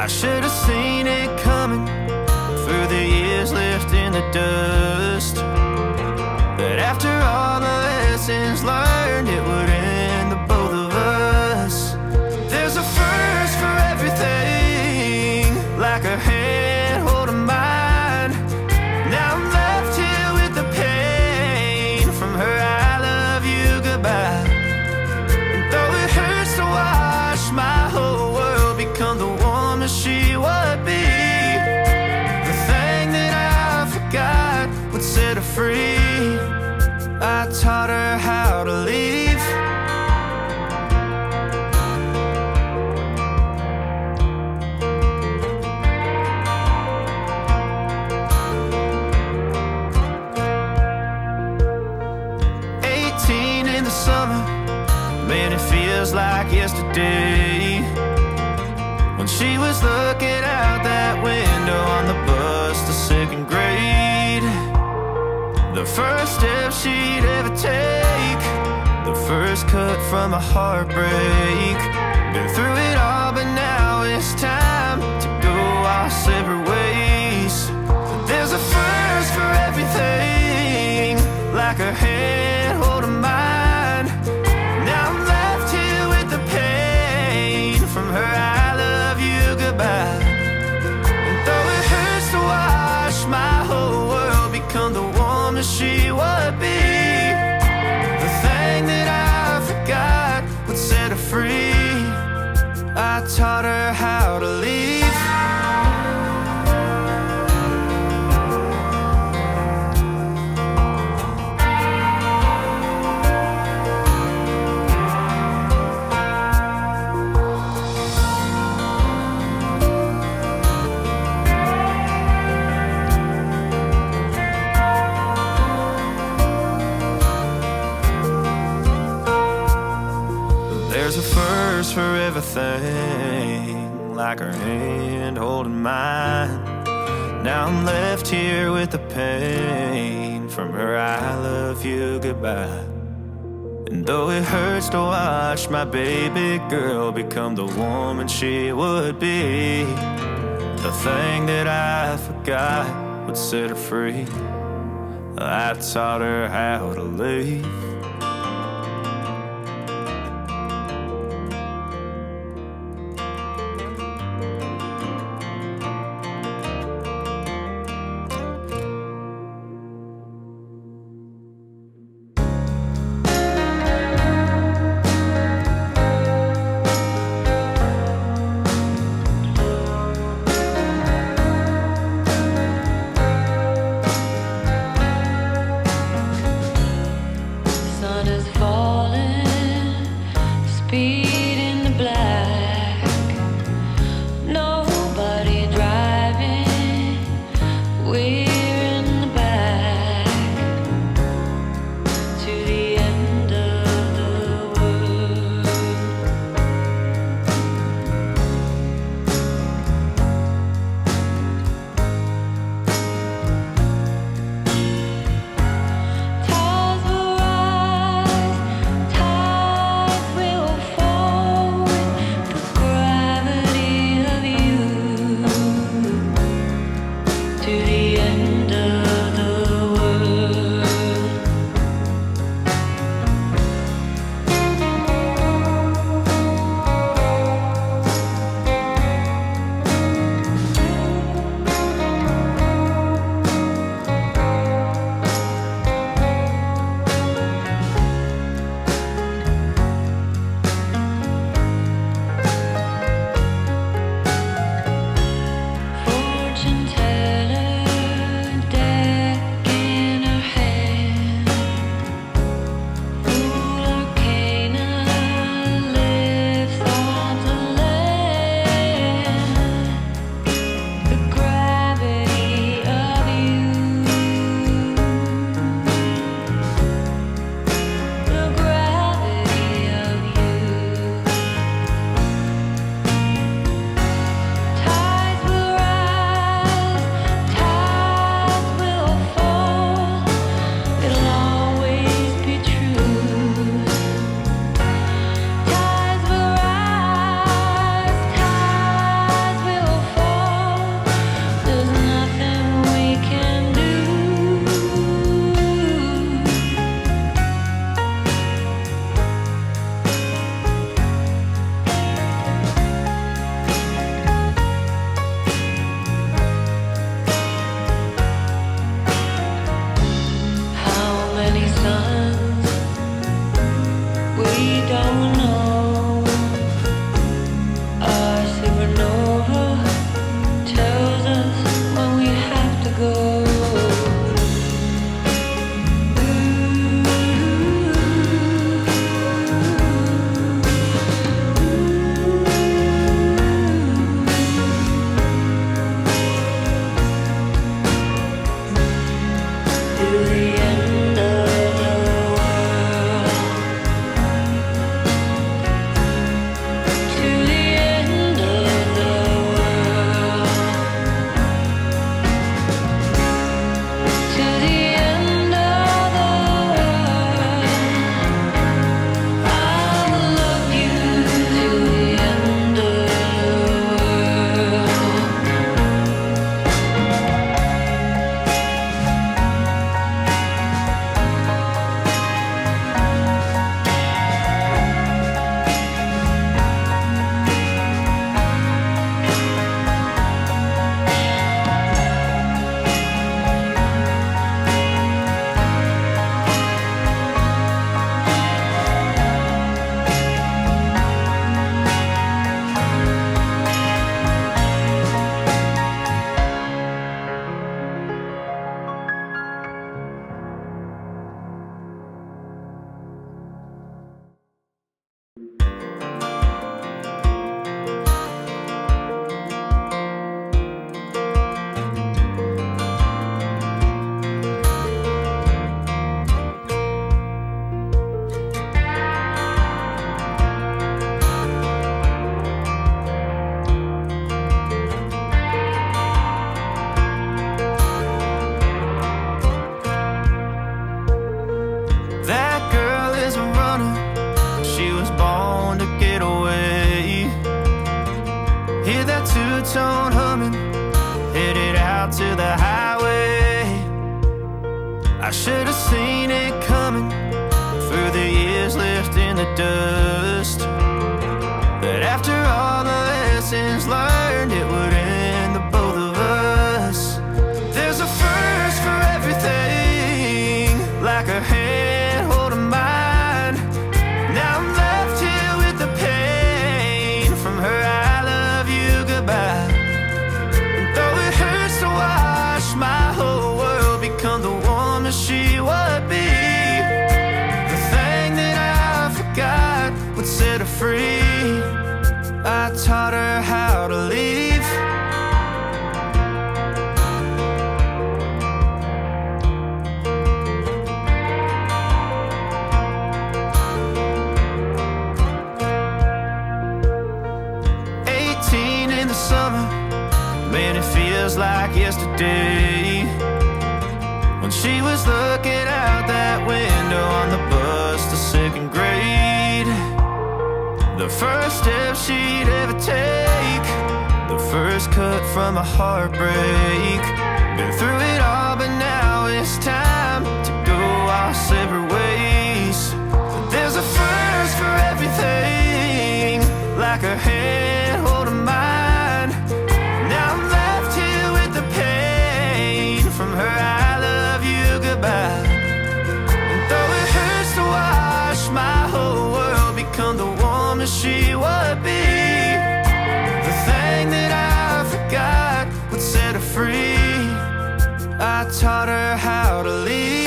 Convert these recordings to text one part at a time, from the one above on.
I should have seen it coming through the years left in the dust. But after all the lessons learned, it would end the both of us. There's a first for everything, like a hand holding mine. Now I'm left here with the pain from her I love you goodbye. And though it hurts to watch my whole world become the woman she would be, the thing that I forgot would set her free. I taught her how to leave. In the summer, man, it feels like yesterday, when she was looking out that window on the bus to second grade. The first step she'd ever take, the first cut from a heartbreak. Been through it all, but now it's time to go our separate ways. There's a first for everything, like a hand holding mine. Now I'm left here with the pain from her I love you goodbye. And though it hurts to watch my whole world become the woman she would be, the thing that I forgot would set her free. I taught her how to leave. There's a first for everything, like her hand holding mine. Now I'm left here with the pain from her I love you goodbye. And though it hurts to watch my baby girl become the woman she would be, the thing that I forgot would set her free. I taught her how to leave. two-tone humming, headed out to the highway. I should have seen it coming through the years left in the dust, that after all the lessons learned, it would end the both of us. There's a first for everything, like a hand holding mine. Now I'm left here with the pain from her I love you goodbye. And though it hurts to watch my whole world become the woman she would be, the thing that I forgot would set her free. I taught her how to leave. In the summer, man, it feels like yesterday, when she was looking out that window on the bus to second grade. The first step she'd ever take, the first cut from a heartbreak. Been through it all, but now it's time to go our separate ways. There's a first for everything, like her hand holding mine. From her I love you goodbye. And though it hurts to watch my whole world become the woman she would be, the thing that I forgot would set her free. I taught her how to leave.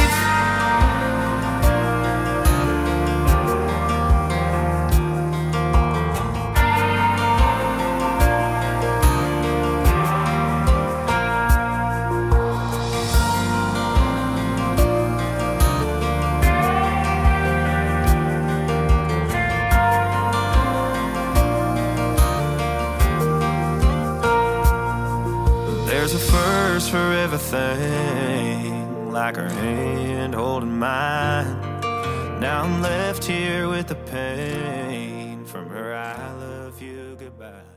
There's a first for everything, like her hand holding mine. Now I'm left here with the pain from her I love you goodbye.